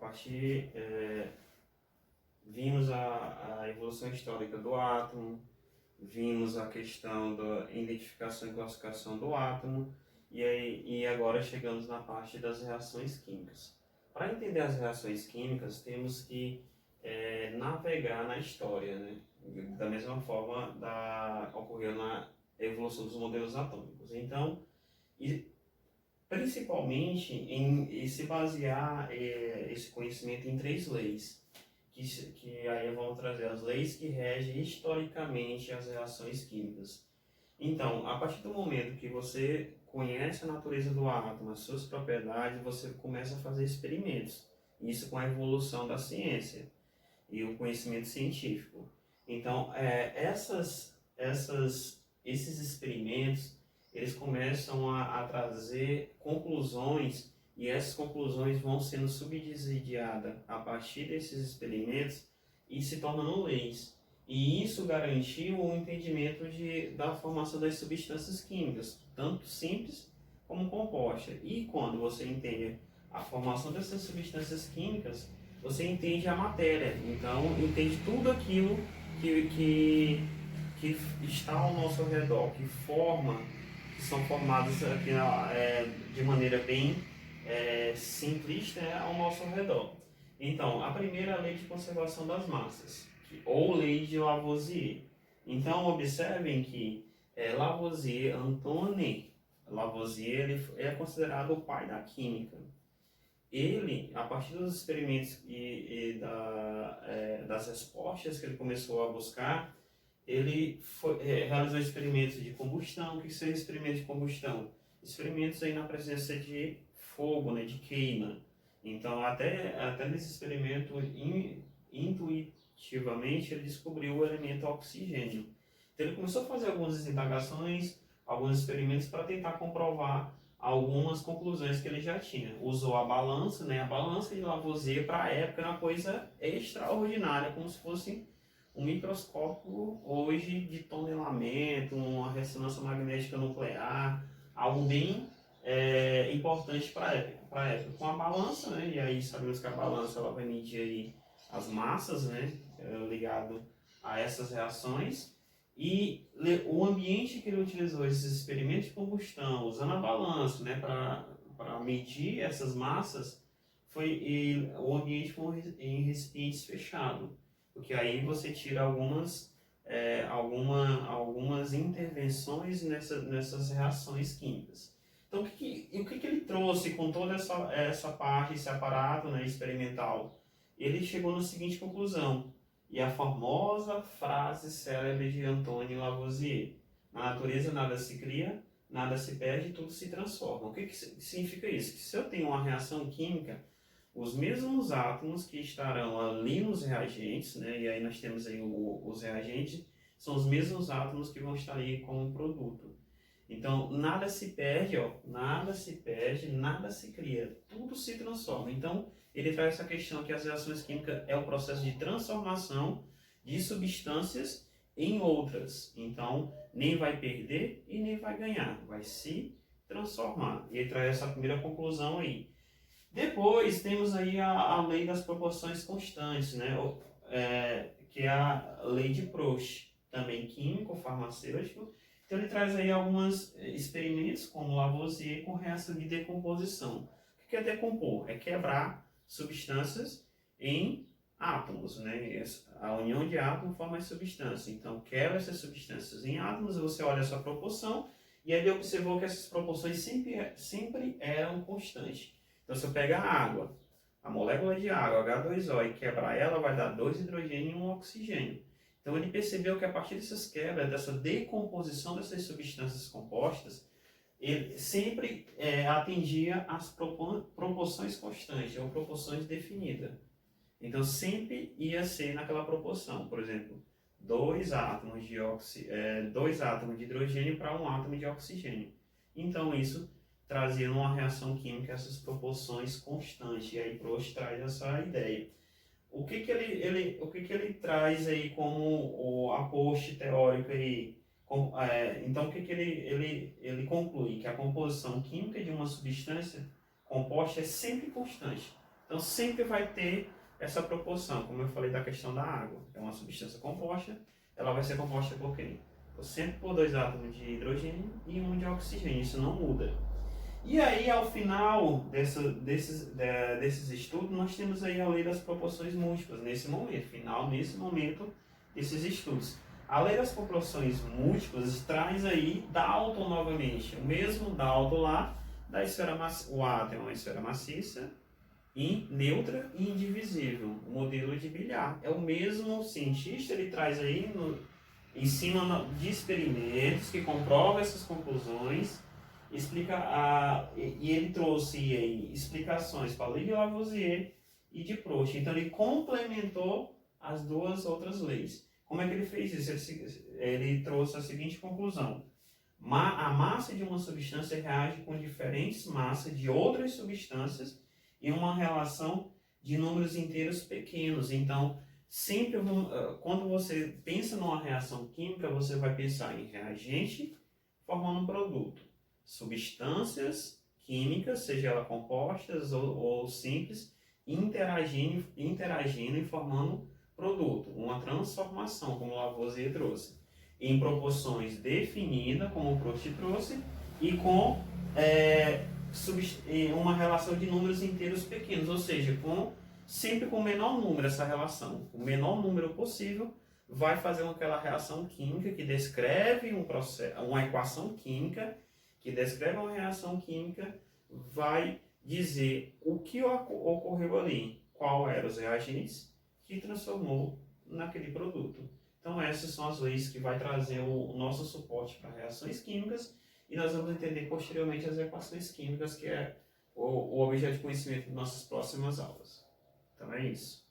partir, vimos a evolução histórica do átomo, vimos a questão da identificação e classificação do átomo, e agora chegamos na parte das reações químicas. Para entender as reações químicas, temos que navegar na história, né? Da mesma forma ocorreu na evolução dos modelos atômicos. Então, principalmente em se basear esse conhecimento em três leis, que aí vão trazer as leis que regem historicamente as reações químicas. Então, a partir do momento que você conhece a natureza do átomo, as suas propriedades, você começa a fazer experimentos. Isso com a evolução da ciência e o conhecimento científico. Então, esses experimentos, eles começam a trazer conclusões, e essas conclusões vão sendo subsidiadas a partir desses experimentos e se tornando leis. E isso garantiu o entendimento da formação das substâncias químicas, tanto simples como compostas. E quando você entende a formação dessas substâncias químicas, você entende a matéria. Então, entende tudo aquilo que está ao nosso redor, que são formados aqui de maneira bem simplista ao nosso redor. Então, a primeira é a lei de conservação das massas, ou lei de Lavoisier. Então, observem que Antoine Lavoisier, ele é considerado o pai da química. Ele, a partir dos experimentos das respostas que ele começou a buscar, ele realizou experimentos de combustão. O que são experimentos de combustão? Experimentos aí na presença de fogo, né, de queima. Então, até nesse experimento, intuitivamente, ele descobriu o elemento oxigênio. Então, ele começou a fazer algumas indagações, alguns experimentos para tentar comprovar algumas conclusões que ele já tinha. Usou a balança, né? A balança de Lavoisier para a época era uma coisa extraordinária, como se fosse um microscópio hoje de tonelamento, uma ressonância magnética nuclear, algo bem importante para a época. Com a balança, né? E aí sabemos que a balança ela vai medir aí as massas, né? Ligado a essas reações. E o ambiente que ele utilizou esses experimentos de combustão, usando a balança, né, para medir essas massas, o ambiente foi em recipientes fechados, porque aí você tira algumas intervenções nessas reações químicas. Então, o que ele trouxe com toda essa parte, esse aparato, né, experimental? Ele chegou na seguinte conclusão: e a famosa frase célebre de Antoine Lavoisier: na natureza nada se cria, nada se perde, tudo se transforma. O que significa isso? Que se eu tenho uma reação química, os mesmos átomos que estarão ali nos reagentes, né, e aí nós temos aí os reagentes, são os mesmos átomos que vão estar aí como produto. Então, nada se perde, nada se perde, nada se cria, tudo se transforma. Então, ele traz essa questão que as reações químicas é o processo de transformação de substâncias em outras. Então, nem vai perder e nem vai ganhar, vai se transformar. E ele traz essa primeira conclusão aí. Depois, temos aí a lei das proporções constantes, né? Que é a lei de Proust, também químico, farmacêutico. Então, ele traz aí alguns experimentos, como Lavoisier, com reação de decomposição. O que é decompor? É quebrar substâncias em átomos, né? A união de átomos forma as substâncias. Então, quebra essas substâncias em átomos, você olha a sua proporção, e ele observou que essas proporções sempre eram constantes. Então, se eu pegar a água, a molécula de água, H2O, e quebrar ela, vai dar 2 hidrogênios e 1 oxigênio. Então, ele percebeu que a partir dessas quebras, dessa decomposição dessas substâncias compostas, ele sempre atingia as proporções constantes, ou proporções definidas. Então, sempre ia ser naquela proporção. Por exemplo, 2 átomos de hidrogênio para 1 átomo de oxigênio. Então, isso trazia numa reação química essas proporções constantes. E aí Proust traz essa ideia. O que ele traz aí como o aporte teórico aí? Então, o que ele conclui? Que a composição química de uma substância composta é sempre constante. Então sempre vai ter essa proporção, como eu falei da questão da água. É uma substância composta, ela vai ser composta por quem? Sempre por 2 átomos de hidrogênio e 1 de oxigênio, isso não muda. E aí, ao final desses estudos, nós temos aí a lei das proporções múltiplas, nesse momento desses estudos. A lei das proporções múltiplas traz aí Dalton novamente, o mesmo Dalton lá da esfera maciça. O átomo é uma esfera maciça, neutra e indivisível, o modelo de Bilhar. É o mesmo cientista, ele traz aí, em cima de experimentos que comprovam essas conclusões, e ele trouxe aí explicações para a lei de Lavoisier e de Proust. Então ele complementou as 2 outras leis. Como é que ele fez isso? Ele trouxe a seguinte conclusão: a massa de uma substância reage com diferentes massas de outras substâncias em uma relação de números inteiros pequenos. Então, sempre quando você pensa numa reação química, você vai pensar em reagente formando um produto, substâncias químicas, seja elas compostas ou simples, interagindo e formando produto, uma transformação, como Lavoisier trouxe, em proporções definidas, como o Proust trouxe, e com uma relação de números inteiros pequenos, ou seja, sempre com o menor número essa relação, o menor número possível vai fazer aquela reação química que descreve uma equação química, que descreve uma reação química, vai dizer o que ocorreu ali, qual eram os reagentes que transformou naquele produto. Então essas são as leis que vai trazer o nosso suporte para reações químicas, e nós vamos entender posteriormente as equações químicas, que é o objeto de conhecimento de nossas próximas aulas. Então é isso.